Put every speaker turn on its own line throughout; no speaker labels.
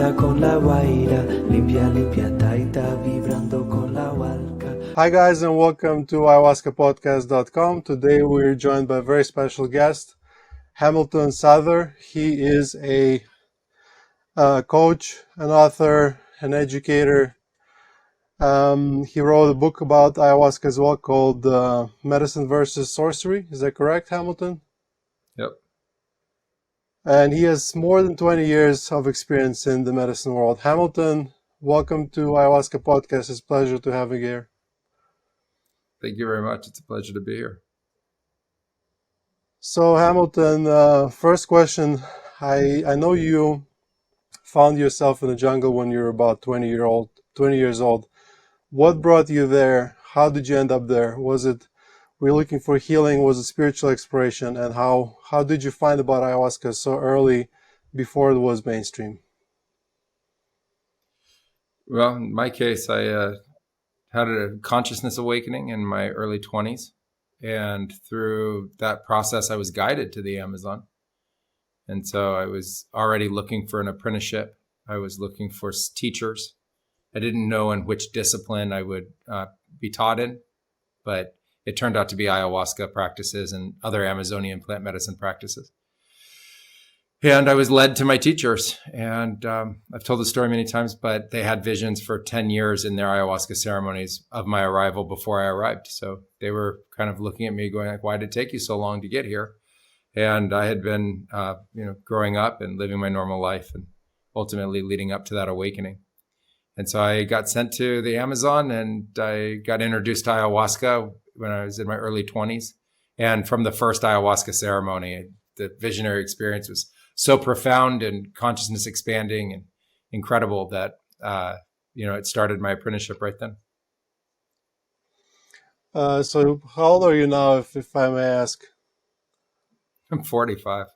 vibra con la guaira, limpia, limpia, taita, vibrando con la hualca.
Hi guys, and welcome to ayahuascapodcast.com. Today we're joined by a very special guest, Hamilton Souther. He is a coach, an author, an educator. He wrote a book about ayahuasca as well called Medicine versus Sorcery. Is that correct, Hamilton?
Yep.
And he has more than 20 years of experience in the medicine world. Hamilton, welcome to Ayahuasca Podcast. It's a pleasure to have you here.
Thank you very much. It's a pleasure to be here.
So Hamilton, first question. I know you found yourself in the jungle when you were about 20 years old. What brought you there? How did you end up there? Were you looking for healing? Was it spiritual exploration? And how did you find about ayahuasca so early before it was mainstream?
Well, in my case, I had a consciousness awakening in my early 20s. And through that process, I was guided to the Amazon. And so I was already looking for an apprenticeship. I was looking for teachers. I didn't know in which discipline I would be taught in, but it turned out to be ayahuasca practices and other Amazonian plant medicine practices. And I was led to my teachers. And I've told the story many times, but they had visions for 10 years in their ayahuasca ceremonies of my arrival before I arrived. So they were kind of looking at me going like, why did it take you so long to get here? And I had been, growing up and living my normal life and ultimately leading up to that awakening. And so I got sent to the Amazon and I got introduced to ayahuasca when I was in my early 20s. And from the first ayahuasca ceremony, the visionary experience was so profound and consciousness expanding and incredible that, it started my apprenticeship right then.
So how old are you now, if I may ask?
I'm 45.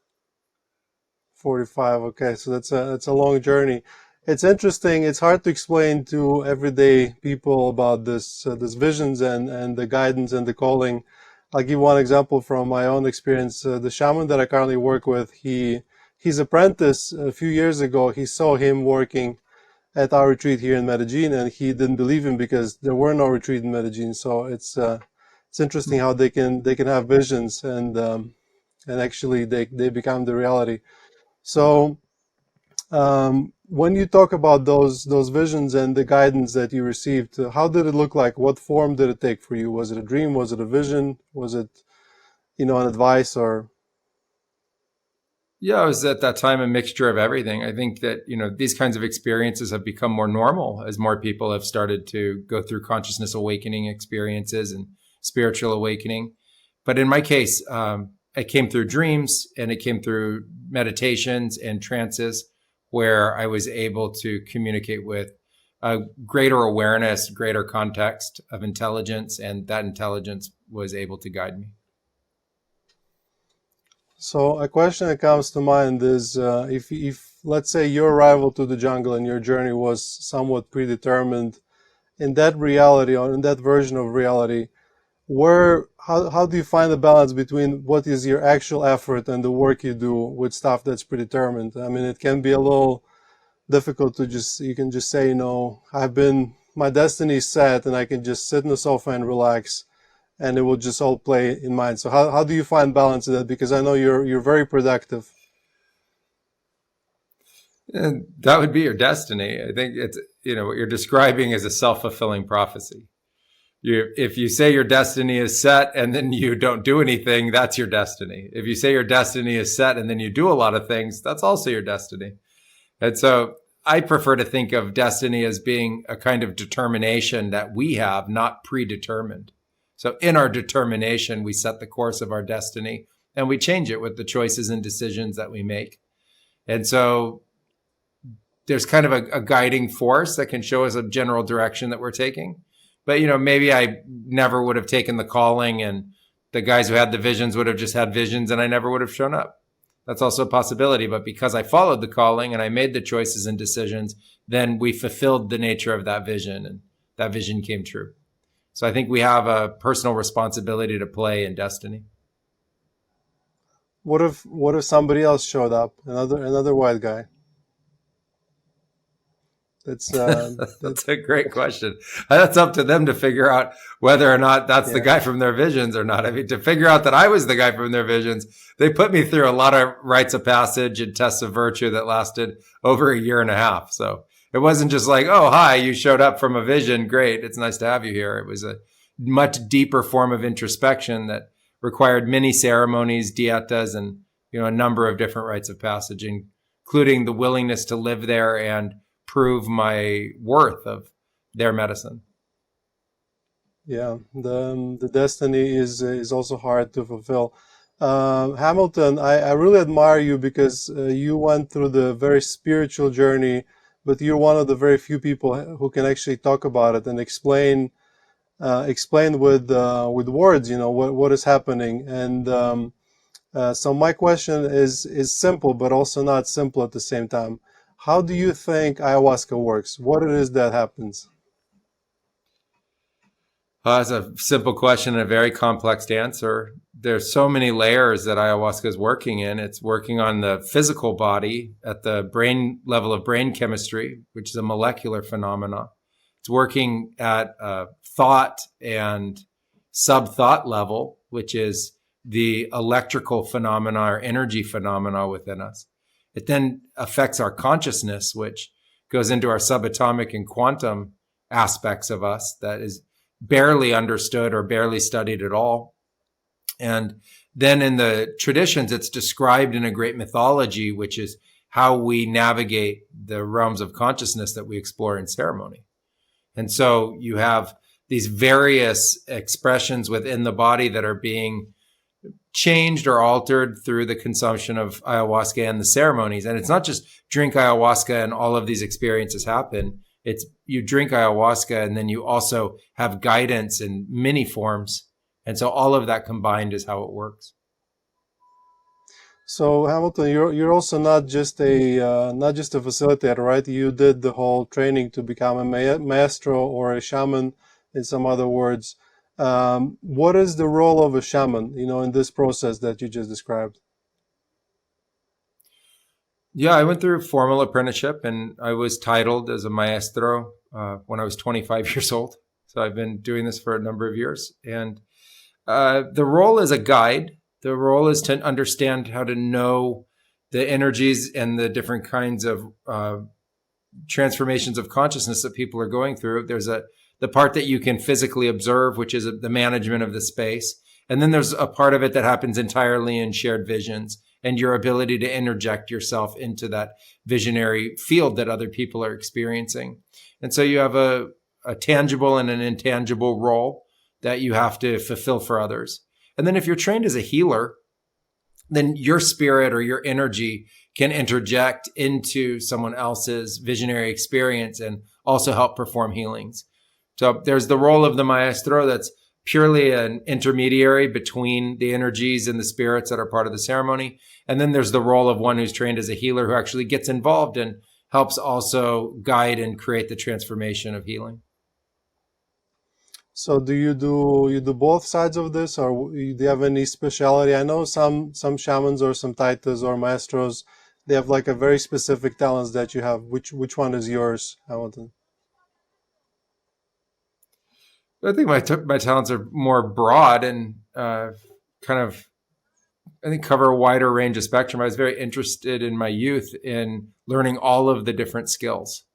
45. Okay, so that's a long journey. It's interesting. It's hard to explain to everyday people about this visions and the guidance and the calling. I'll give one example from my own experience. The shaman that I currently work with, his apprentice a few years ago, he saw him working at our retreat here in Medellin, and he didn't believe him because there were no retreat in Medellin. So it's interesting how they can have visions and actually they become the reality. So when you talk about those visions and the guidance that you received, how did it look like? What form did it take for you? Was it a dream? Was it a vision? Was it, an advice or?
Yeah, I was at that time a mixture of everything. I think that, these kinds of experiences have become more normal as more people have started to go through consciousness awakening experiences and spiritual awakening. But in my case, it came through dreams and it came through meditations and trances where I was able to communicate with a greater awareness, greater context of intelligence, and that intelligence was able to guide me.
So a question that comes to mind is if let's say your arrival to the jungle and your journey was somewhat predetermined, in that reality or in that version of reality, how do you find the balance between what is your actual effort and the work you do with stuff that's predetermined? I mean, it can be a little difficult to you can just say, my destiny is set and I can just sit in the sofa and relax and it will just all play in mind. So how do you find balance in that? Because I know you're very productive.
And that would be your destiny. I think it's, what you're describing is a self-fulfilling prophecy. If you say your destiny is set and then you don't do anything, that's your destiny. If you say your destiny is set and then you do a lot of things, that's also your destiny. And so I prefer to think of destiny as being a kind of determination that we have, not predetermined. So in our determination, we set the course of our destiny and we change it with the choices and decisions that we make. And so there's kind of a guiding force that can show us a general direction that we're taking. But, maybe I never would have taken the calling and the guys who had the visions would have just had visions and I never would have shown up. That's also a possibility. But because I followed the calling and I made the choices and decisions, then we fulfilled the nature of that vision and that vision came true. So I think we have a personal responsibility to play in destiny.
What if somebody else showed up, another white guy? That's
That's a great question. That's up to them to figure out whether or not that's the guy from their visions or not. I mean, to figure out that I was the guy from their visions, they put me through a lot of rites of passage and tests of virtue that lasted over a year and a half. So it wasn't just like, oh, hi, you showed up from a vision. Great. It's nice to have you here. It was a much deeper form of introspection that required many ceremonies, dietas, and, a number of different rites of passage, including the willingness to live there and prove my worth of their medicine.
Yeah, the destiny is also hard to fulfill. Hamilton, I really admire you because you went through the very spiritual journey, but you're one of the very few people who can actually talk about it and explain with words, what is happening. And so my question is simple, but also not simple at the same time. How do you think ayahuasca works? What it is that happens?
That's a simple question and a very complex answer. There's so many layers that ayahuasca is working in. It's working on the physical body at the brain level of brain chemistry, which is a molecular phenomena. It's working at thought and sub-thought level, which is the electrical phenomena or energy phenomena within us. It then affects our consciousness, which goes into our subatomic and quantum aspects of us that is barely understood or barely studied at all. And then in the traditions, it's described in a great mythology, which is how we navigate the realms of consciousness that we explore in ceremony. And so you have these various expressions within the body that are being changed or altered through the consumption of ayahuasca and the ceremonies. And it's not just drink ayahuasca and all of these experiences happen. It's you drink ayahuasca and then you also have guidance in many forms. And so all of that combined is how it works.
So Hamilton, you're also not just a facilitator, right? You did the whole training to become a maestro or a shaman, in some other words. What is the role of a shaman, in this process that you just described?
Yeah, I went through a formal apprenticeship and I was titled as a maestro when I was 25 years old. So I've been doing this for a number of years. And the role is a guide. The role is to understand how to know the energies and the different kinds of transformations of consciousness that people are going through. There's the part that you can physically observe, which is the management of the space. And then there's a part of it that happens entirely in shared visions and your ability to interject yourself into that visionary field that other people are experiencing. And so you have a tangible and an intangible role that you have to fulfill for others. And then if you're trained as a healer, then your spirit or your energy can interject into someone else's visionary experience and also help perform healings. So there's the role of the maestro that's purely an intermediary between the energies and the spirits that are part of the ceremony. And then there's the role of one who's trained as a healer who actually gets involved and helps also guide and create the transformation of healing.
So do you do both sides of this, or do you have any specialty? I know some shamans or some taitas or maestros, they have like a very specific talents that you have. Which one is yours, Hamilton?
I think my talents are more broad and I think cover a wider range of spectrum. I was very interested in my youth in learning all of the different skills.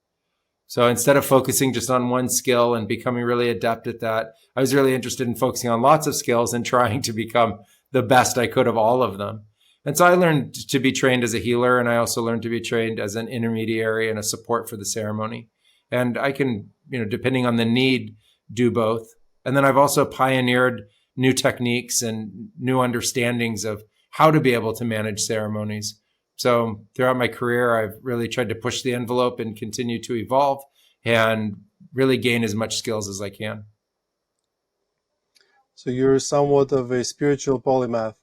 So instead of focusing just on one skill and becoming really adept at that, I was really interested in focusing on lots of skills and trying to become the best I could of all of them. And so I learned to be trained as a healer, and I also learned to be trained as an intermediary and a support for the ceremony. And I can, depending on the need, do both. And then I've also pioneered new techniques and new understandings of how to be able to manage ceremonies. So throughout my career, I've really tried to push the envelope and continue to evolve and really gain as much skills as I can.
So you're somewhat of a spiritual polymath.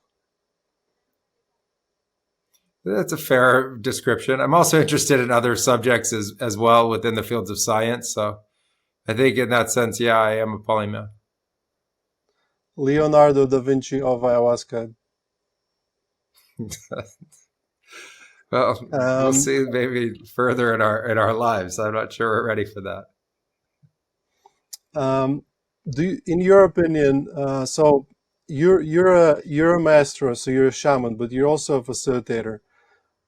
That's a fair description. I'm also interested in other subjects as well within the fields of science. So I think in that sense, yeah, I am a polymath.
Leonardo da Vinci of ayahuasca.
Well, we'll
Um,
see maybe further in our lives. I'm not sure we're ready for that.
um, in your opinion, so you're a maestro, so you're a shaman, but you're also a facilitator.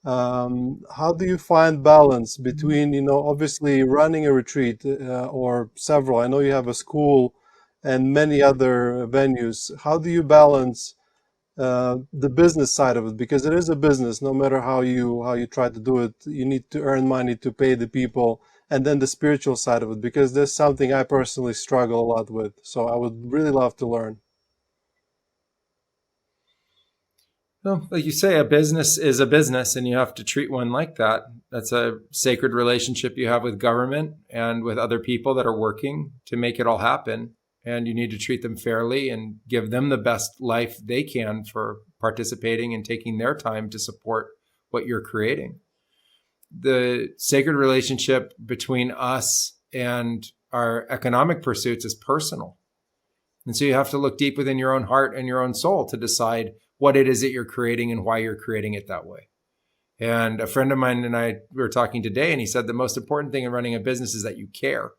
How do you find balance between, obviously running a retreat or several? I know you have a school and many other venues. How do you balance the business side of it? Because it is a business. No matter how you try to do it, you need to earn money to pay the people, and then the spiritual side of it. Because there's something I personally struggle a lot with. So I would really love to learn.
Well, like you say, a business is a business, and you have to treat one like that. That's a sacred relationship you have with government and with other people that are working to make it all happen. And you need to treat them fairly and give them the best life they can for participating and taking their time to support what you're creating. The sacred relationship between us and our economic pursuits is personal. And so you have to look deep within your own heart and your own soul to decide what it is that you're creating and why you're creating it that way. And a friend of mine and I were talking today, and he said the most important thing in running a business is that you care,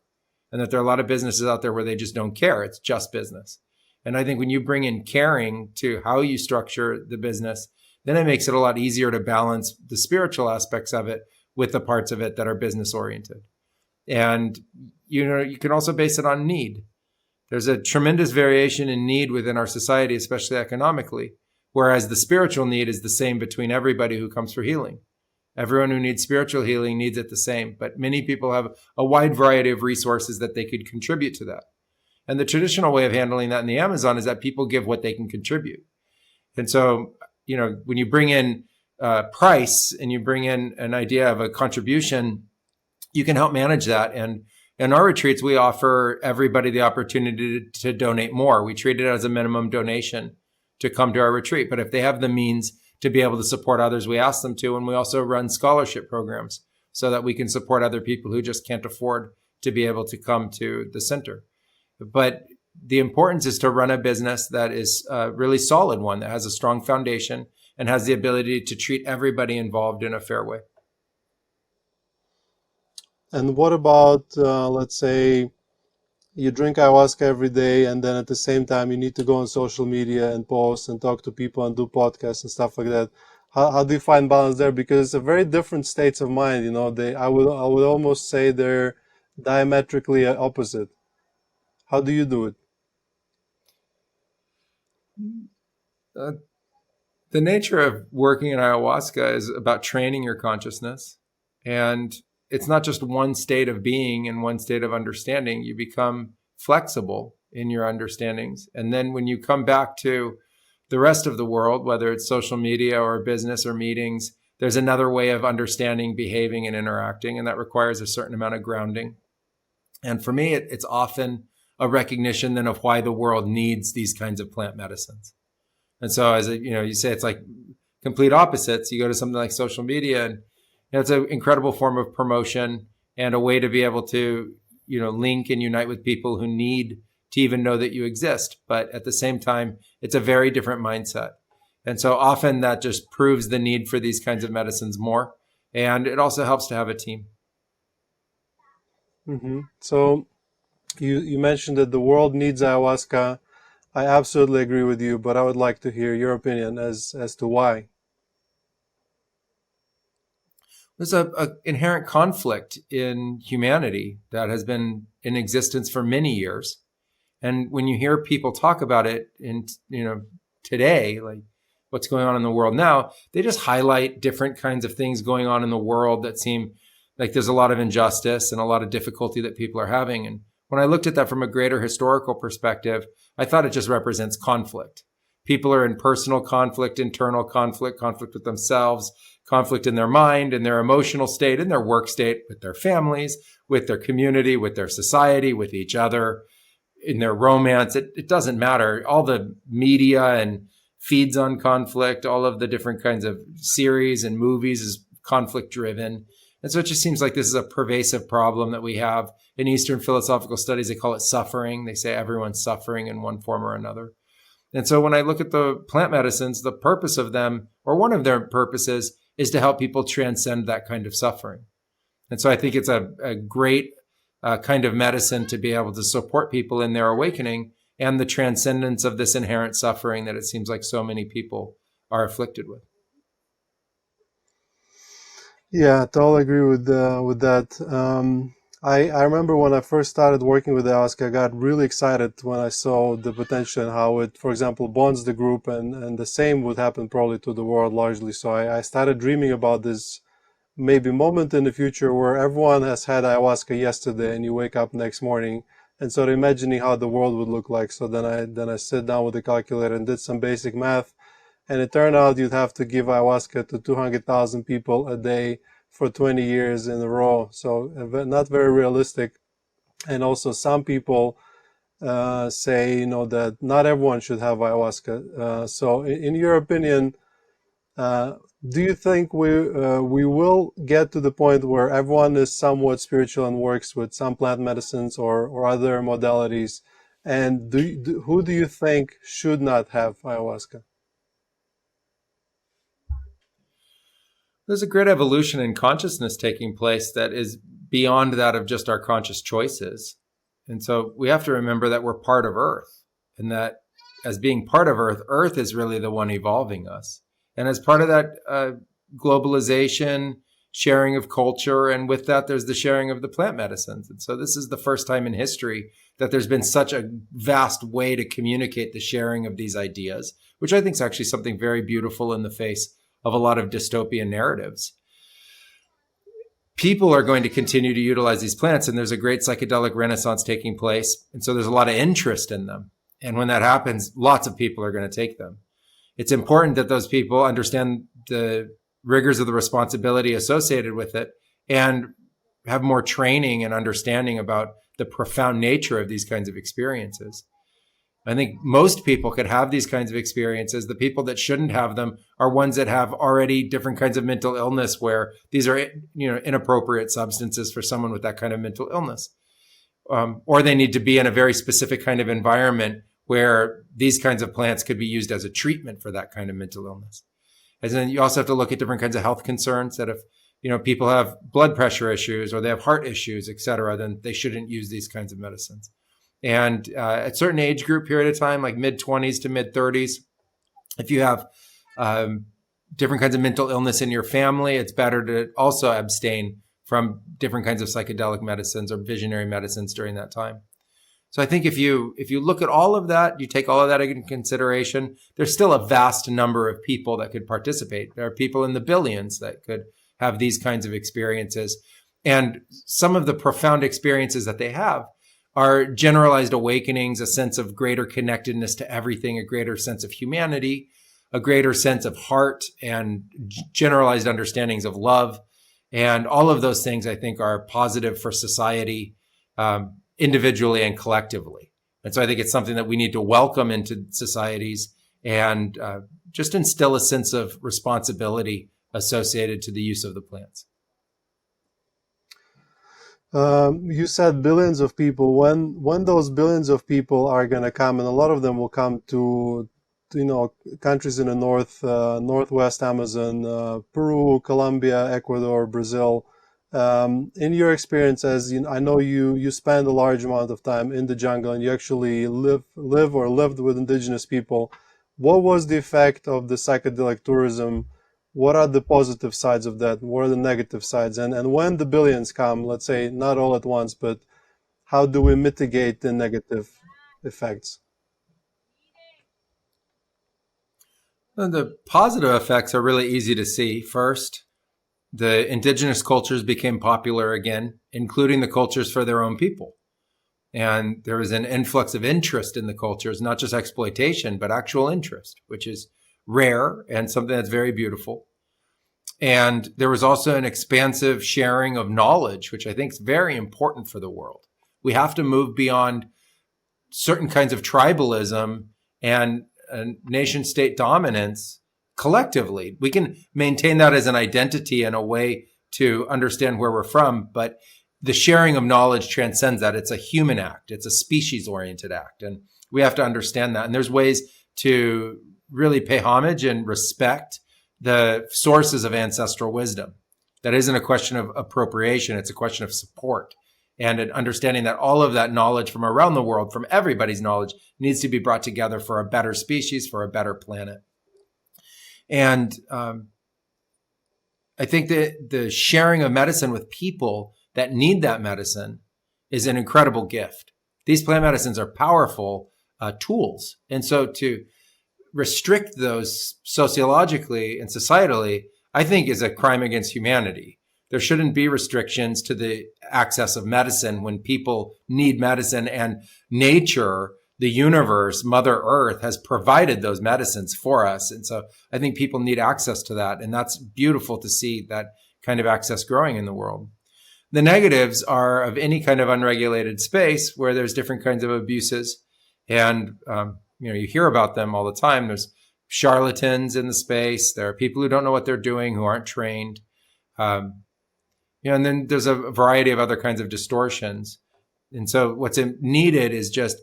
and that there are a lot of businesses out there where they just don't care. It's just business. And I think when you bring in caring to how you structure the business, then it makes it a lot easier to balance the spiritual aspects of it with the parts of it that are business oriented. And you can also base it on need. There's a tremendous variation in need within our society, especially economically, whereas the spiritual need is the same between everybody who comes for healing. Everyone who needs spiritual healing needs it the same, but many people have a wide variety of resources that they could contribute to that. And the traditional way of handling that in the Amazon is that people give what they can contribute. And so, when you bring in price and you bring in an idea of a contribution, you can help manage that. And in our retreats, we offer everybody the opportunity to donate more. We treat it as a minimum donation to come to our retreat. But if they have the means to be able to support others, we ask them to. And we also run scholarship programs so that we can support other people who just can't afford to be able to come to the center. But the importance is to run a business that is a really solid one, that has a strong foundation and has the ability to treat everybody involved in a fair way.
And what about, let's say, you drink ayahuasca every day, and then at the same time you need to go on social media and post and talk to people and do podcasts and stuff like that. How do you find balance there? Because it's a very different states of mind. I would almost say they're diametrically opposite. How do you do it?
Uh, the nature of working in ayahuasca is about training your consciousness. And it's not just one state of being and one state of understanding. You become flexible in your understandings. And then when you come back to the rest of the world, whether it's social media or business or meetings, there's another way of understanding, behaving, and interacting. And that requires a certain amount of grounding. And for me, it's often a recognition then of why the world needs these kinds of plant medicines. And so you say it's like complete opposites. You go to something like social media, and it's an incredible form of promotion and a way to be able to, link and unite with people who need to even know that you exist. But at the same time, it's a very different mindset. And so often that just proves the need for these kinds of medicines more. And it also helps to have a team.
Mm-hmm. So you mentioned that the world needs ayahuasca. I absolutely agree with you, but I would like to hear your opinion as to why.
There's a inherent conflict in humanity that has been in existence for many years. And when you hear people talk about it in, today, like what's going on in the world now, they just highlight different kinds of things going on in the world that seem like there's a lot of injustice and a lot of difficulty that people are having. And when I looked at that from a greater historical perspective, I thought it just represents conflict. People are in personal conflict, internal conflict, conflict with themselves, conflict in their mind, in their emotional state, in their work state, with their families, with their community, with their society, with each other, in their romance. It doesn't matter. All the media and feeds on conflict, all of the different kinds of series and movies is conflict driven. And so it just seems like this is a pervasive problem that we have. In Eastern philosophical studies, they call it suffering. They say everyone's suffering in one form or another. And so when I look at the plant medicines, the purpose of them, or one of their purposes, is to help people transcend that kind of suffering. And so I think it's a great kind of medicine to be able to support people in their awakening and the transcendence of this inherent suffering that it seems like so many people are afflicted with.
Yeah, totally agree with that. I remember when I first started working with ayahuasca, I got really excited when I saw the potential and how it, for example, bonds the group, and the same would happen probably to the world largely. So I started dreaming about this maybe moment in the future where everyone has had ayahuasca yesterday and you wake up next morning and sort of imagining how the world would look like. So then I sit down with the calculator and did some basic math, and it turned out you'd have to give ayahuasca to 200,000 people a day for 20 years in a row. So not very realistic. And also some people say, that not everyone should have ayahuasca. So in your opinion, do you think we will get to the point where everyone is somewhat spiritual and works with some plant medicines or other modalities? And who do you think should not have ayahuasca?
There's a great evolution in consciousness taking place that is beyond that of just our conscious choices. And so we have to remember that we're part of Earth, and that as being part of Earth, Earth is really the one evolving us. And as part of that globalization, sharing of culture, and with that, there's the sharing of the plant medicines. And so this is the first time in history that there's been such a vast way to communicate the sharing of these ideas, which I think is actually something very beautiful in the face of a lot of dystopian narratives. People are going to continue to utilize these plants, and there's a great psychedelic renaissance taking place. And so there's a lot of interest in them. And when that happens, lots of people are going to take them. It's important that those people understand the rigors of the responsibility associated with it and have more training and understanding about the profound nature of these kinds of experiences. I think most people could have these kinds of experiences. The people that shouldn't have them are ones that have already different kinds of mental illness, where these are, inappropriate substances for someone with that kind of mental illness. Or they need to be in a very specific kind of environment where these kinds of plants could be used as a treatment for that kind of mental illness. And then you also have to look at different kinds of health concerns, that if, people have blood pressure issues or they have heart issues, et cetera, then they shouldn't use these kinds of medicines. And at certain age group period of time, like mid-20s to mid-30s, if you have different kinds of mental illness in your family, it's better to also abstain from different kinds of psychedelic medicines or visionary medicines during that time. So I think if you look at all of that, you take all of that into consideration, there's still a vast number of people that could participate. There are people in the billions that could have these kinds of experiences. And some of the profound experiences that they have are generalized awakenings, a sense of greater connectedness to everything, a greater sense of humanity, a greater sense of heart, and generalized understandings of love. And all of those things, I think, are positive for society, individually and collectively. And so I think it's something that we need to welcome into societies and just instill a sense of responsibility associated to the use of the plants.
You said billions of people. When those billions of people are going to come, and a lot of them will come to countries in the northwest Amazon, Peru, Colombia, Ecuador, Brazil. In your experience, I know you spend a large amount of time in the jungle, and you actually lived with indigenous people. What was the effect of the psychedelic tourism? What are the positive sides of that? What are the negative sides? And when the billions come, let's say not all at once, but how do we mitigate the negative effects?
And the positive effects are really easy to see. First, the indigenous cultures became popular again, including the cultures for their own people. And there was an influx of interest in the cultures, not just exploitation, but actual interest, which is rare and something that's very beautiful. And there was also an expansive sharing of knowledge, which I think is very important for the world. We have to move beyond certain kinds of tribalism and nation state dominance collectively. We can maintain that as an identity and a way to understand where we're from, but the sharing of knowledge transcends that. It's a human act. It's a species-oriented act. And we have to understand that. And there's ways to really pay homage and respect the sources of ancestral wisdom. That isn't a question of appropriation. It's a question of support and an understanding that all of that knowledge from around the world, from everybody's knowledge, needs to be brought together for a better species, for a better planet. And I think that the sharing of medicine with people that need that medicine is an incredible gift. These plant medicines are powerful tools. And so to restrict those sociologically and societally, I think is a crime against humanity. There shouldn't be restrictions to the access of medicine when people need medicine, and nature, the universe, Mother Earth has provided those medicines for us. And so I think people need access to that. And that's beautiful to see that kind of access growing in the world. The negatives are of any kind of unregulated space where there's different kinds of abuses. And, you hear about them all the time. There's charlatans in the space. There are people who don't know what they're doing, who aren't trained. And then there's a variety of other kinds of distortions. And so what's needed is just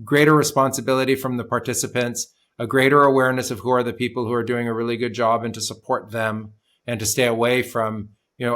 greater responsibility from the participants, a greater awareness of who are the people who are doing a really good job, and to support them and to stay away from,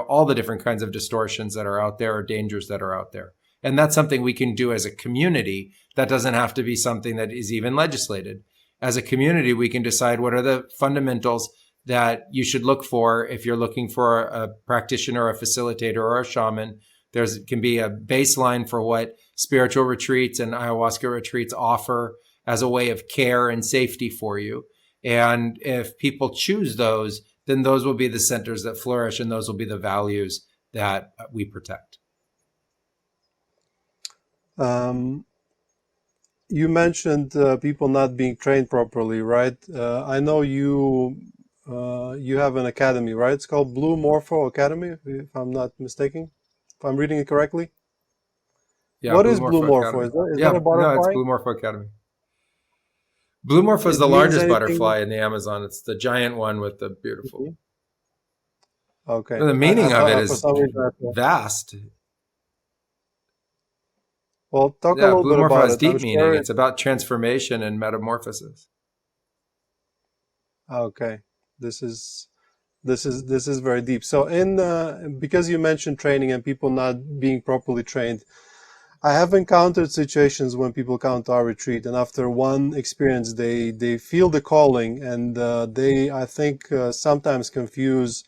all the different kinds of distortions that are out there or dangers that are out there. And that's something we can do as a community. That doesn't have to be something that is even legislated. As a community, we can decide what are the fundamentals that you should look for if you're looking for a practitioner, a facilitator, or a shaman. There can be a baseline for what spiritual retreats and ayahuasca retreats offer as a way of care and safety for you. And if people choose those, then those will be the centers that flourish, and those will be the values that we protect.
You mentioned people not being trained properly, right? I know you have an academy, right? It's called Blue Morpho Academy, if I'm not mistaken, if I'm reading it correctly.
Yeah,
what is Blue Morpho? Is that a butterfly?
No, it's Blue Morpho Academy. Blue Morpho is the largest butterfly in the Amazon. It's the giant one with the beautiful.
Mm-hmm. Okay.
So the meaning of it is vast.
Well, talk a little bit about it.
Blue Morpho has deep meaning.
Sure
it's about transformation and metamorphosis.
Okay, this is very deep. So, because you mentioned training and people not being properly trained, I have encountered situations when people come to our retreat, and after one experience, they feel the calling, and they, I think, sometimes confuse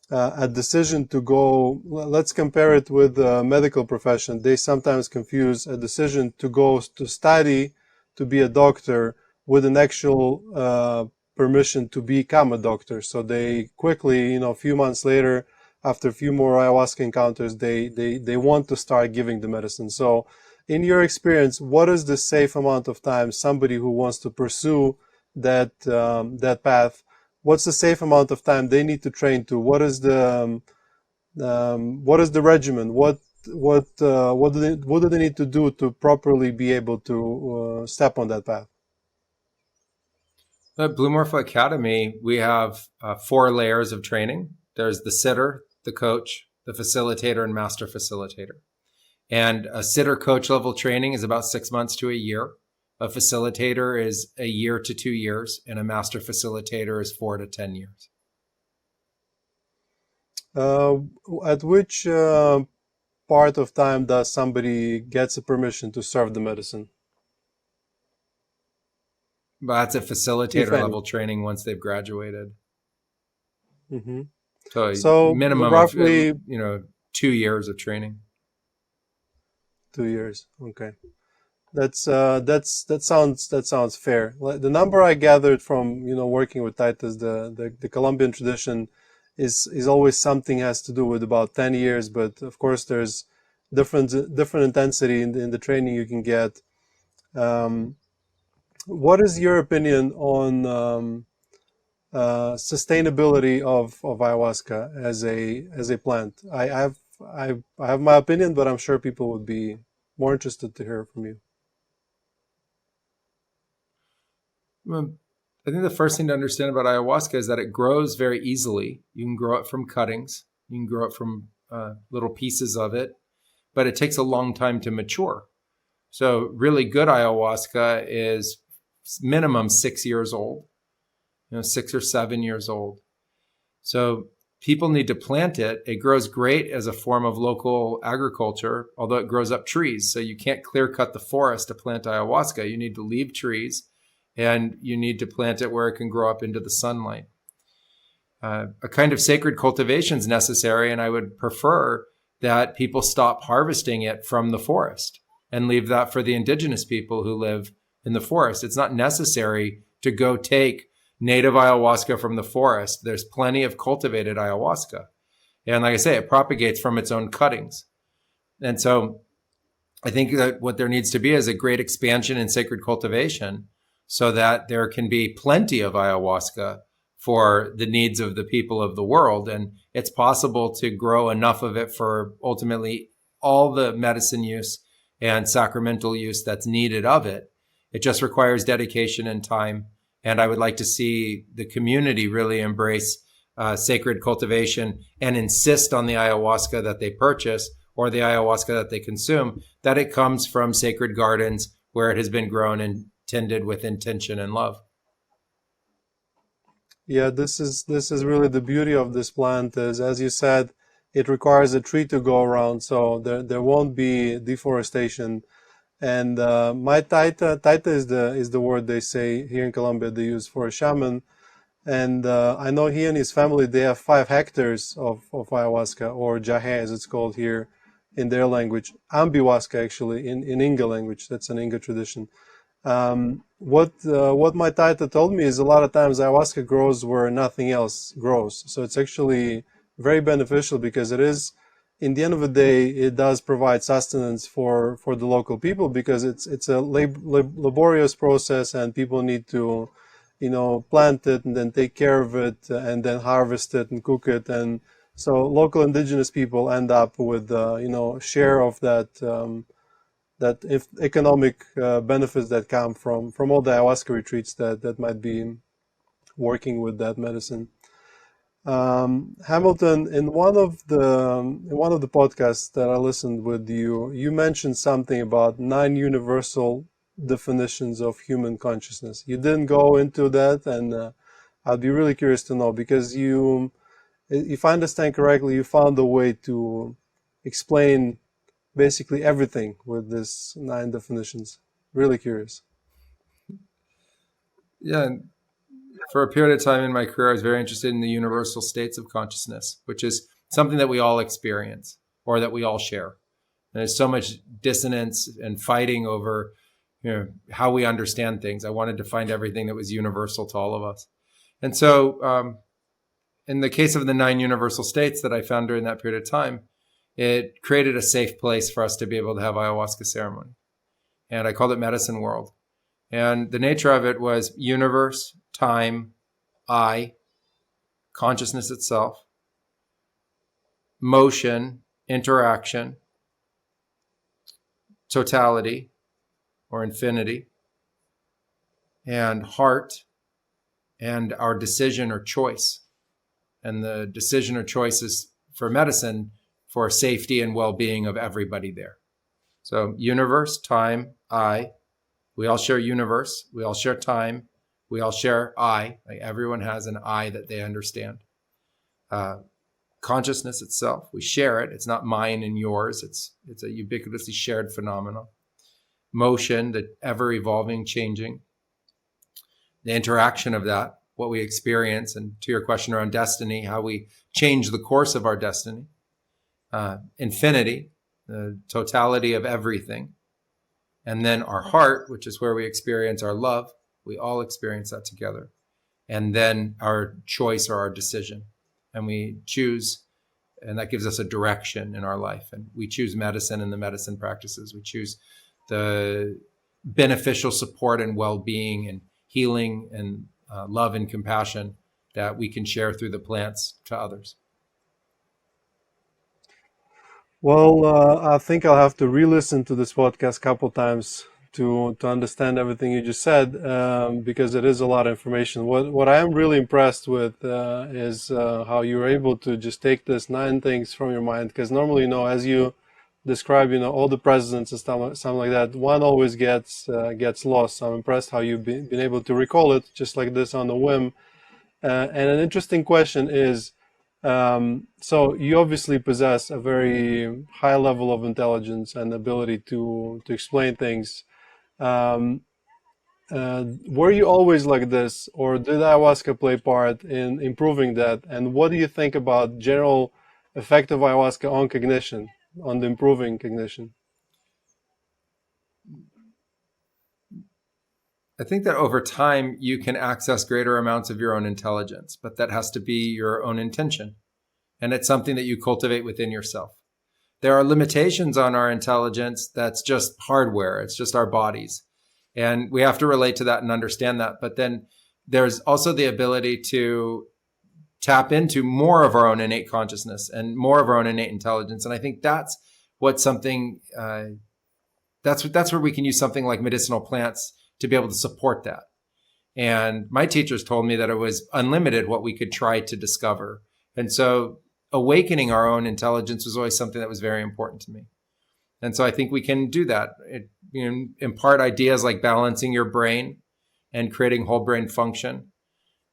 a decision to go. Let's compare it with the medical profession. They sometimes confuse a decision to go to study to be a doctor with an actual permission to become a doctor. So they quickly, a few months later, after a few more ayahuasca encounters, they want to start giving the medicine. So in your experience, what is the safe amount of time somebody who wants to pursue that path, what's the safe amount of time they need to train to? What is the regimen? What do they need to do to properly be able to step on that path?
At Blue Morpho Academy, we have 4 layers of training. There's the sitter, the coach, the facilitator, and master facilitator. And a sitter coach level training is about 6 months to a year. A facilitator is a year to 2 years, and a master facilitator is 4 to 10 years.
At which part of time does somebody gets a permission to serve the medicine?
But that's a facilitator level training once they've graduated.
Mm-hmm.
So minimum
roughly,
of 2 years of training.
2 years, okay. That sounds fair. The number I gathered from working with Titus, the Colombian tradition is always something has to do with about 10 years, but of course there's different intensity in the training you can get. What is your opinion on sustainability of ayahuasca as a plant? I have my opinion, but I'm sure people would be more interested to hear from you.
I think the first thing to understand about ayahuasca is that it grows very easily. You can grow it from cuttings. You can grow it from little pieces of it, but it takes a long time to mature. So really good ayahuasca is minimum 6 years old. 6 or 7 years old. So people need to plant it. It grows great as a form of local agriculture, although it grows up trees. So you can't clear cut the forest to plant ayahuasca. You need to leave trees, and you need to plant it where it can grow up into the sunlight. A kind of sacred cultivation is necessary, and I would prefer that people stop harvesting it from the forest and leave that for the indigenous people who live in the forest. It's not necessary to go take native ayahuasca from the forest. There's plenty of cultivated ayahuasca. And like I say, it propagates from its own cuttings. And so I think that what there needs to be is a great expansion in sacred cultivation so that there can be plenty of ayahuasca for the needs of the people of the world. And it's possible to grow enough of it for ultimately all the medicine use and sacramental use that's needed of it. It just requires dedication and time. And I would like to see the community really embrace sacred cultivation and insist on the ayahuasca that they purchase or the ayahuasca that they consume, that it comes from sacred gardens where it has been grown and tended with intention and love.
Yeah, this is really the beauty of this plant is, as you said, it requires a tree to go around, so there won't be deforestation. And my taita is the word they say here in Colombia they use for a shaman. And I know he and his family, they have 5 hectares of ayahuasca, or jahe as it's called here in their language. Ambihuasca actually in Inga language. That's an Inga tradition. What my taita told me is a lot of times ayahuasca grows where nothing else grows. So it's actually very beneficial because it is, in the end of the day, it does provide sustenance for the local people because it's a laborious process and people need to, plant it and then take care of it and then harvest it and cook it. And so local indigenous people end up with, share of that if economic benefits that come from all the ayahuasca retreats that might be working with that medicine. Hamilton, in one of the podcasts that I listened with you, you mentioned something about 9 universal definitions of human consciousness. You didn't go into that, and I'd be really curious to know because you, if I understand correctly, you found a way to explain basically everything with this 9 definitions. Really curious.
Yeah. For a period of time in my career, I was very interested in the universal states of consciousness, which is something that we all experience or that we all share. And there's so much dissonance and fighting over, how we understand things. I wanted to find everything that was universal to all of us. And so in the case of the 9 universal states that I found during that period of time, it created a safe place for us to be able to have ayahuasca ceremony. And I called it Medicine World. And the nature of it was universe, time, I, consciousness itself, motion, interaction, totality or infinity, and heart, and our decision or choice. And the decision or choice is for medicine for safety and well-being of everybody there. So universe, time, I. We all share universe. We all share time. We all share I. Like everyone has an I that they understand. Consciousness itself, we share it. It's not mine and yours. It's a ubiquitously shared phenomenon. Motion, the ever-evolving, changing. The interaction of that, what we experience, and to your question around destiny, how we change the course of our destiny. Infinity, the totality of everything. And then our heart, which is where we experience our love. We all experience that together. And then our choice or our decision. And we choose, and that gives us a direction in our life. And we choose medicine and the medicine practices. We choose the beneficial support and well-being and healing and love and compassion that we can share through the plants to others.
Well, I think I'll have to re-listen to this podcast a couple times to understand everything you just said, because it is a lot of information. What I am really impressed with is how you're able to just take this 9 things from your mind. Because normally, as you describe, all the presidents and stuff like that, one always gets lost. So I'm impressed how you've been able to recall it just like this on a whim. And an interesting question is, so you obviously possess a very high level of intelligence and ability to explain things. Um, were you always like this, or did ayahuasca play part in improving that? And what do you think about general effect of ayahuasca on cognition, on the improving cognition?
I think that over time you can access greater amounts of your own intelligence, but that has to be your own intention. And it's something that you cultivate within yourself. There are limitations on our intelligence. That's just hardware. It's just our bodies. And we have to relate to that and understand that. But then there's also the ability to tap into more of our own innate consciousness and more of our own innate intelligence. And I think that's what something, that's where we can use something like medicinal plants to be able to support that. And my teachers told me that it was unlimited what we could try to discover. And so awakening our own intelligence was always something that was very important to me. And so I think we can do that. Impart ideas like balancing your brain and creating whole brain function.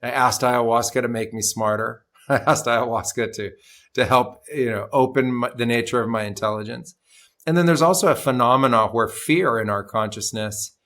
I asked ayahuasca to make me smarter. I asked ayahuasca to help, open the nature of my intelligence. And then there's also a phenomena where fear in our consciousness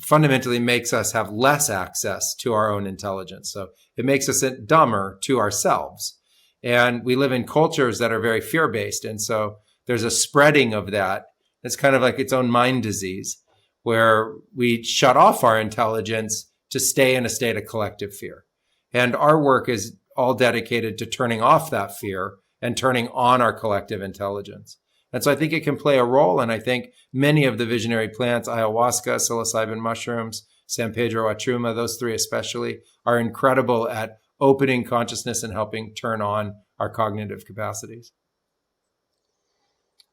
fundamentally makes us have less access to our own intelligence. So it makes us dumber to ourselves. And we live in cultures that are very fear-based. And so there's a spreading of that. It's kind of like its own mind disease, where we shut off our intelligence to stay in a state of collective fear. And our work is all dedicated to turning off that fear and turning on our collective intelligence. And so I think it can play a role. And I think many of the visionary plants, ayahuasca, psilocybin mushrooms, San Pedro Achuma, those three especially, are incredible at opening consciousness and helping turn on our cognitive capacities.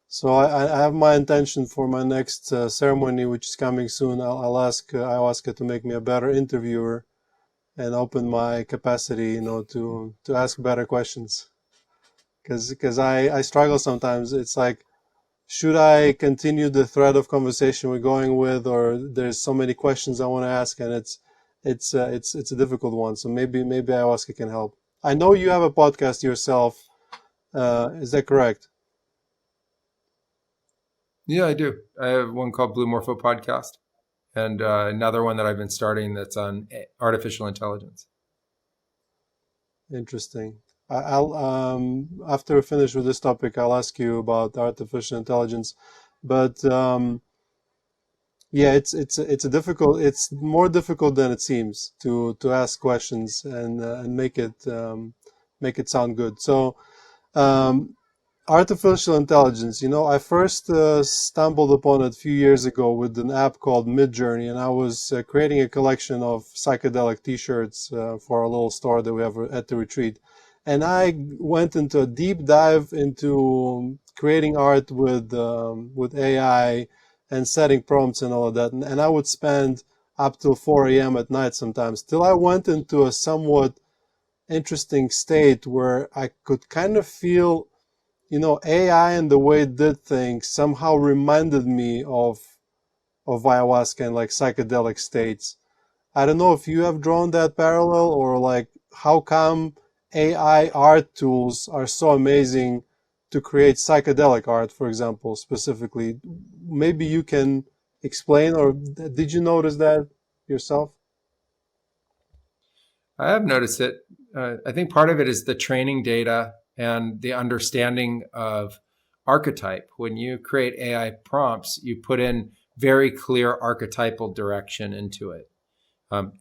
So I have my intention for my next ceremony, which is coming soon. I'll ask ayahuasca to make me a better interviewer and open my capacity, to ask better questions. Because I struggle sometimes. It's like, should I continue the thread of conversation we're going with, or there's so many questions I want to ask, and it's a difficult one. So maybe ayahuasca can help. I know you have a podcast yourself. Is that correct?
Yeah, I do. I have one called Blue Morpho Podcast, and another one that I've been starting that's on artificial intelligence.
Interesting. I'll after we finish with this topic, I'll ask you about artificial intelligence, but yeah, it's more difficult than it seems to ask questions and make it sound good. So artificial intelligence, I first stumbled upon it a few years ago with an app called Midjourney, and I was creating a collection of psychedelic t-shirts for a little store that we have at the retreat. And I went into a deep dive into creating art with AI and setting prompts and all of that. And I would spend up till 4 a.m. at night sometimes, till I went into a somewhat interesting state where I could kind of feel, AI and the way it did things somehow reminded me of ayahuasca and like psychedelic states. I don't know if you have drawn that parallel, or like how come AI art tools are so amazing to create psychedelic art, for example, specifically. Maybe you can explain, or did you notice that yourself?
I have noticed it. I think part of it is the training data and the understanding of archetype. When you create AI prompts, you put in very clear archetypal direction into it.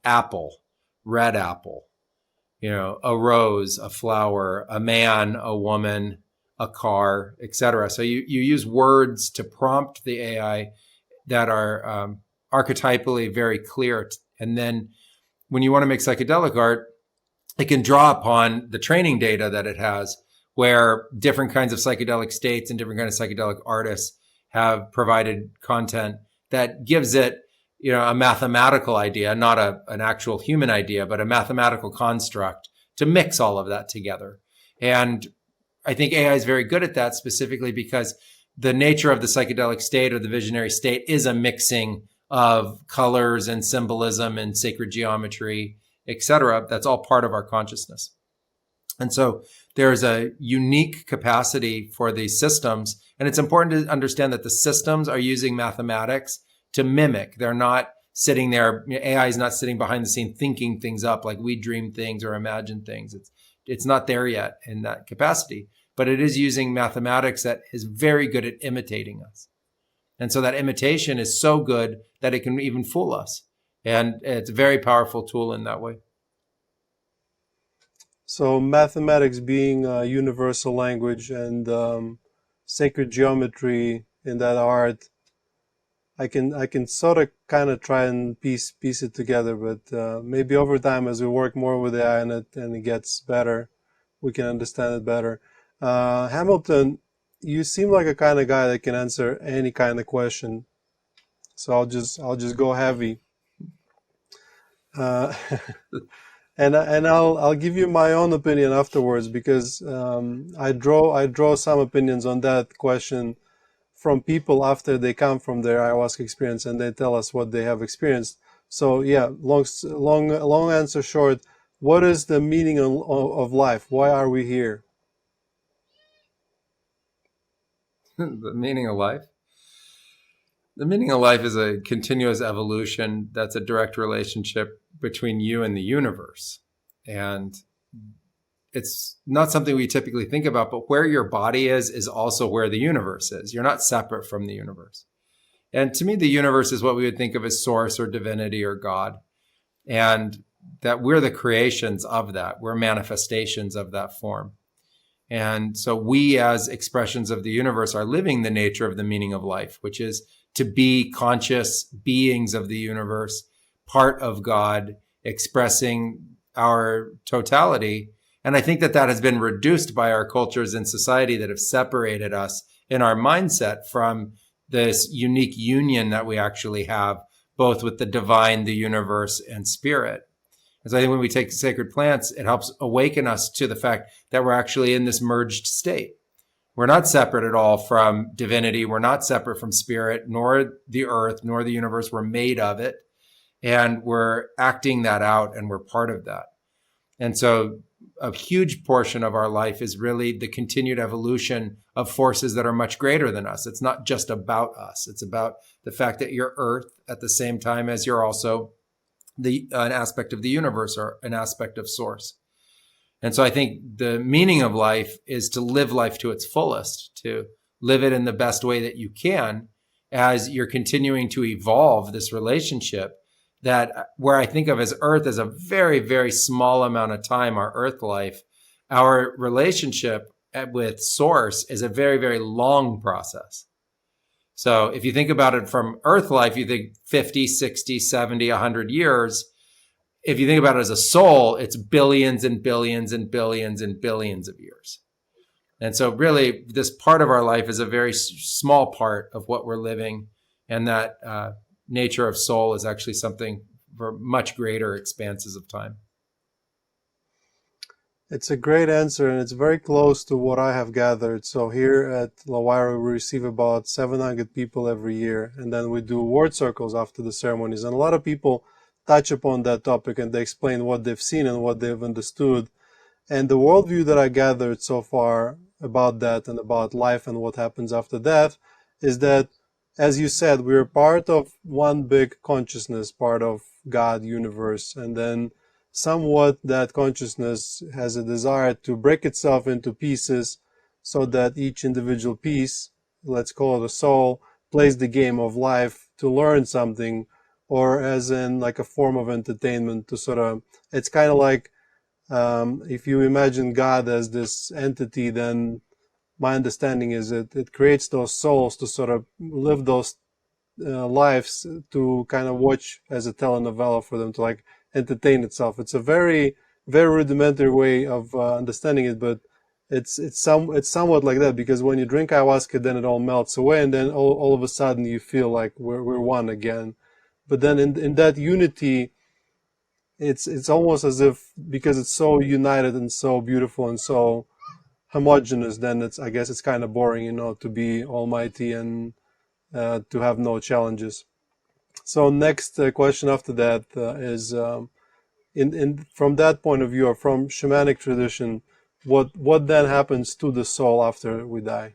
Apple, red apple, a rose, a flower, a man, a woman, a car, etc. So you use words to prompt the AI that are archetypally very clear. And then when you want to make psychedelic art, it can draw upon the training data that it has, where different kinds of psychedelic states and different kinds of psychedelic artists have provided content that gives it, a mathematical idea, not an actual human idea, but a mathematical construct to mix all of that together. And I think AI is very good at that, specifically because the nature of the psychedelic state or the visionary state is a mixing of colors and symbolism and sacred geometry etc. That's all part of our consciousness. And so there's a unique capacity for these systems. And it's important to understand that the systems are using mathematics to mimic. They're not sitting there. AI is not sitting behind the scene thinking things up like we dream things or imagine things. It's not there yet in that capacity, but it is using mathematics that is very good at imitating us. And so that imitation is so good that it can even fool us. And it's a very powerful tool in that way.
So mathematics being a universal language and sacred geometry in that art, I can sort of kind of try and piece it together, but maybe over time as we work more with AI and it gets better, we can understand it better. Hamilton, you seem like a kind of guy that can answer any kind of question, so I'll just go heavy. And I'll give you my own opinion afterwards, because I draw some opinions on that question from people after they come from their ayahuasca experience and they tell us what they have experienced. So yeah, long answer short, what is the meaning of life? Why are we here?
The meaning of life? The meaning of life is a continuous evolution that's a direct relationship between you and the universe. And it's not something we typically think about, but where your body is also where the universe is. You're not separate from the universe. And to me, the universe is what we would think of as source or divinity or God. And that we're the creations of that. We're manifestations of that form. And so we, as expressions of the universe, are living the nature of the meaning of life, which is to be conscious beings of the universe, part of God, expressing our totality. And I think that has been reduced by our cultures and society that have separated us in our mindset from this unique union that we actually have, both with the divine, the universe, and spirit. And so I think when we take sacred plants, it helps awaken us to the fact that we're actually in this merged state. We're not separate at all from divinity. We're not separate from spirit, nor the earth, nor the universe. We're made of it. And we're acting that out, and we're part of that. And so a huge portion of our life is really the continued evolution of forces that are much greater than us. It's not just about us. It's about the fact that you're earth at the same time as you're also an aspect of the universe or an aspect of source. And so I think the meaning of life is to live life to its fullest, to live it in the best way that you can as you're continuing to evolve this relationship that where I think of as earth as a very, very small amount of time, our earth life, our relationship with source is a very, very long process. So if you think about it from earth life, you think 50, 60, 70, 100 years. If you think about it as a soul, it's billions and billions and billions and billions of years. And so really this part of our life is a very small part of what we're living. And that nature of soul is actually something for much greater expanses of time.
It's a great answer, and it's very close to what I have gathered. So here at Lawira, we receive about 700 people every year, and then we do word circles after the ceremonies. And a lot of people touch upon that topic, and they explain what they've seen and what they've understood. And the worldview that I gathered so far about that and about life and what happens after death is that, as you said, we're part of one big consciousness, part of God, universe, and then somewhat that consciousness has a desire to break itself into pieces so that each individual piece, let's call it a soul, plays the game of life to learn something, or as in like a form of entertainment to sort of, it's kind of like if you imagine God as this entity, then my understanding is it creates those souls to sort of live those lives to kind of watch as a telenovela for them to like entertain itself. It's a very, very rudimentary way of understanding it, but it's somewhat like that, because when you drink ayahuasca, then it all melts away, and then all of a sudden you feel like we're one again. But then in that unity, it's almost as if, because it's so united and so beautiful and so homogeneous, then I guess it's kind of boring, to be almighty and to have no challenges. So next question after that is in from that point of view, or from shamanic tradition, what then happens to the soul after we die?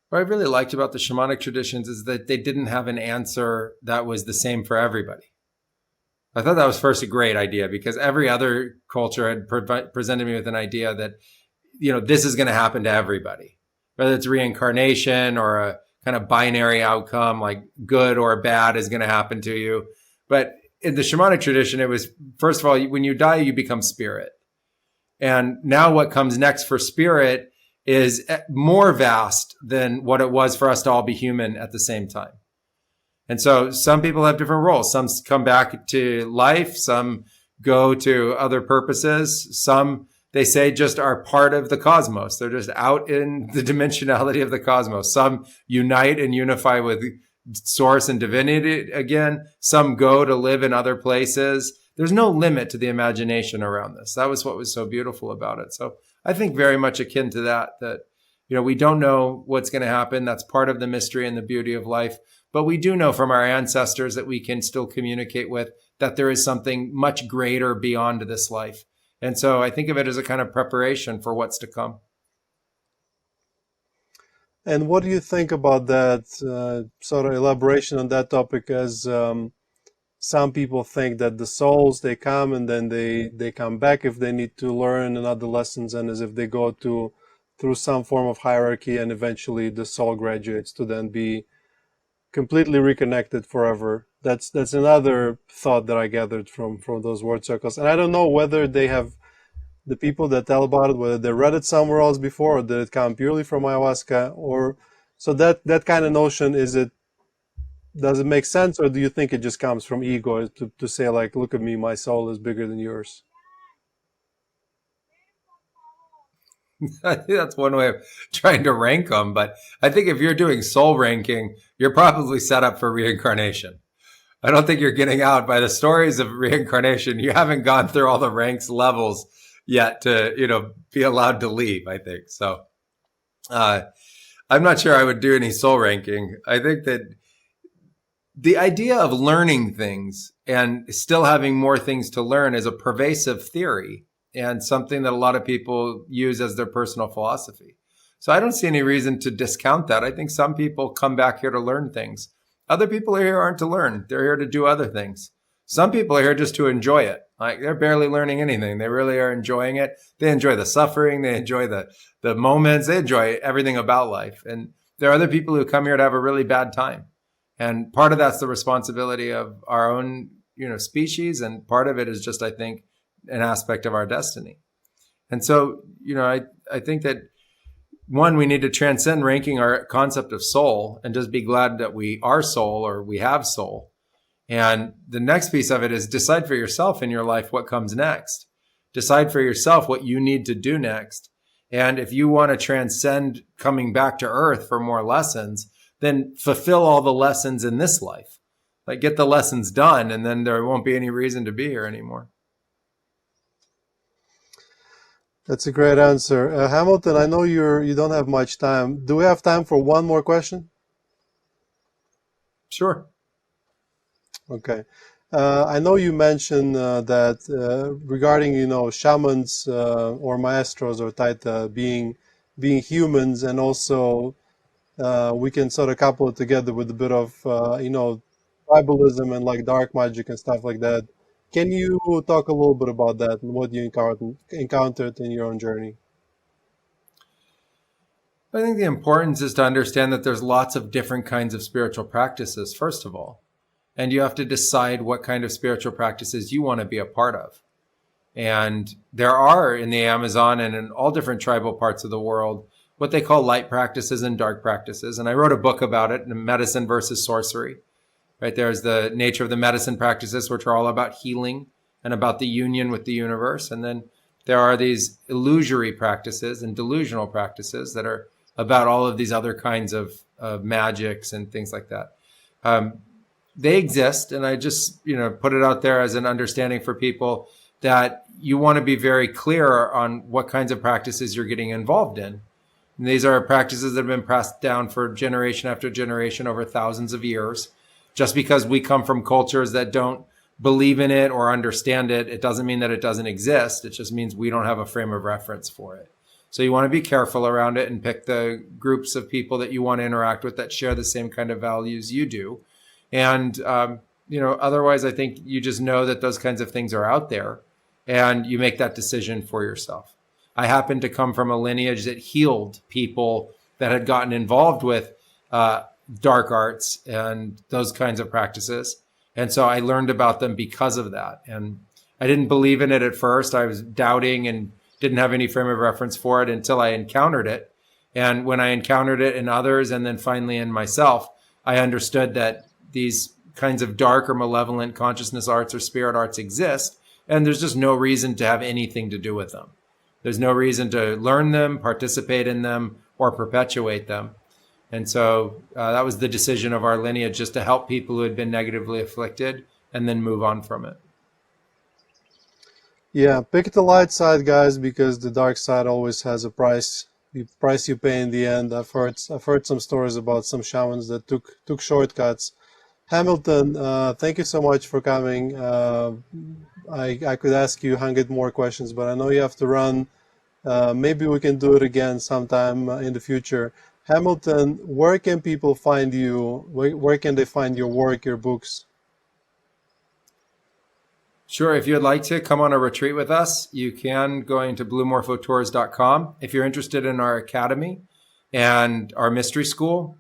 What I really liked about the shamanic traditions is that they didn't have an answer that was the same for everybody. I thought that was first a great idea, because every other culture had presented me with an idea that, this is going to happen to everybody, whether it's reincarnation or a kind of binary outcome, like good or bad is going to happen to you. But in the shamanic tradition, it was, first of all, when you die, you become spirit. And now what comes next for spirit is more vast than what it was for us to all be human at the same time. And so some people have different roles. Some come back to life. Some go to other purposes. Some, they say, just are part of the cosmos. They're just out in the dimensionality of the cosmos. Some unite and unify with source and divinity again. Some go to live in other places. There's no limit to the imagination around this. That was what was so beautiful about it. So I think very much akin to that, we don't know what's going to happen. That's part of the mystery and the beauty of life. But we do know from our ancestors that we can still communicate with, that there is something much greater beyond this life. And so I think of it as a kind of preparation for what's to come.
And what do you think about that sort of elaboration on that topic? As some people think that the souls, they come and then they come back if they need to learn another lessons, and as if they go through some form of hierarchy, and eventually the soul graduates to then be completely reconnected forever. That's another thought that I gathered from those word circles. And I don't know whether they have, the people that tell about it, whether they read it somewhere else before, or did it come purely from ayahuasca, or so that kind of notion, does it make sense, or do you think it just comes from ego to say, like, look at me, my soul is bigger than yours?
I think that's one way of trying to rank them. But I think if you're doing soul ranking, you're probably set up for reincarnation. I don't think you're getting out by the stories of reincarnation. You haven't gone through all the ranks levels yet to, be allowed to leave, I think. So I'm not sure I would do any soul ranking. I think that the idea of learning things and still having more things to learn is a pervasive theory, and something that a lot of people use as their personal philosophy. So I don't see any reason to discount that. I think some people come back here to learn things. Other people here aren't to learn. They're here to do other things. Some people are here just to enjoy it. Like, they're barely learning anything. They really are enjoying it. They enjoy the suffering. They enjoy the moments. They enjoy everything about life. And there are other people who come here to have a really bad time. And part of that's the responsibility of our own, species. And part of it is just, I think, an aspect of our destiny. And so, I think that, one, we need to transcend ranking our concept of soul and just be glad that we are soul, or we have soul. And the next piece of it is decide for yourself in your life what comes next. Decide for yourself what you need to do next. And if you want to transcend coming back to earth for more lessons, then fulfill all the lessons in this life. Like, get the lessons done, and then there won't be any reason to be here anymore.
That's a great answer. Hamilton, I know you don't have much time. Do we have time for one more question?
Sure.
Okay. I know you mentioned that regarding, shamans or maestros or taita being humans, and also we can sort of couple it together with a bit of, tribalism and like dark magic and stuff like that. Can you talk a little bit about that and what you encountered in your own journey?
I think the importance is to understand that there's lots of different kinds of spiritual practices, first of all. And you have to decide what kind of spiritual practices you want to be a part of. And there are in the Amazon and in all different tribal parts of the world what they call light practices and dark practices. And I wrote a book about it, Medicine versus Sorcery. Right, there's the nature of the medicine practices, which are all about healing and about the union with the universe. And then there are these illusory practices and delusional practices that are about all of these other kinds of magics and things like that. They exist, and I just put it out there as an understanding for people that you want to be very clear on what kinds of practices you're getting involved in. And these are practices that have been passed down for generation after generation over thousands of years. Just because we come from cultures that don't believe in it or understand it, it doesn't mean that it doesn't exist. It just means we don't have a frame of reference for it. So you want to be careful around it and pick the groups of people that you want to interact with that share the same kind of values you do. And, otherwise, I think you just know that those kinds of things are out there and you make that decision for yourself. I happen to come from a lineage that healed people that had gotten involved with dark arts and those kinds of practices. And so I learned about them because of that. And I didn't believe in it at first. I was doubting and didn't have any frame of reference for it until I encountered it. And when I encountered it in others and then finally in myself, I understood that these kinds of dark or malevolent consciousness arts or spirit arts exist. And there's just no reason to have anything to do with them. There's no reason to learn them, participate in them, or perpetuate them. And so that was the decision of our lineage, just to help people who had been negatively afflicted and then move on from it.
Yeah, pick the light side, guys, because the dark side always has a price. The price you pay in the end. I've heard some stories about some shamans that took shortcuts. Hamilton, thank you so much for coming. I could ask you 100 more questions, but I know you have to run. Maybe we can do it again sometime in the future. Hamilton, where can people find you? Where can they find your work, your books?
Sure. If you'd like to come on a retreat with us, you can going to bluemorphotours.com. If you're interested in our academy and our mystery school,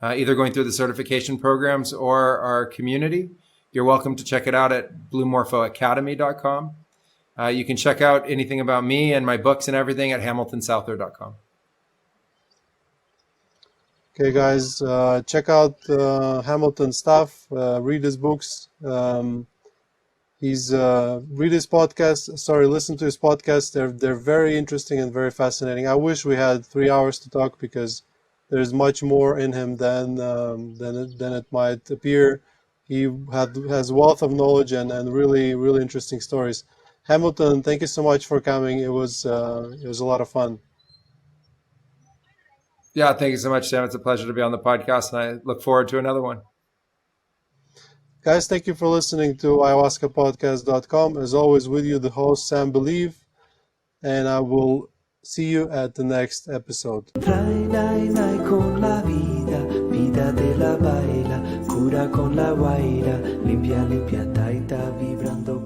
either going through the certification programs or our community, you're welcome to check it out at bluemorphoacademy.com. You can check out anything about me and my books and everything at hamiltonsouther.com.
Okay, guys, check out Hamilton's stuff, read his books. Read his podcast. Sorry, listen to his podcast. They're very interesting and very fascinating. I wish we had 3 hours to talk because there's much more in him than it might appear. He has wealth of knowledge and really really interesting stories. Hamilton, thank you so much for coming. It was a lot of fun.
Yeah, thank you so much, Sam. It's a pleasure to be on the podcast, and I look forward to another one.
Guys, thank you for listening to ayahuascapodcast.com. As always, with you, the host, Sam Believ, and I will see you at the next episode.
Trae con la vida, vida de la baila, cura con la guaira, limpia, limpia, taita, vibrando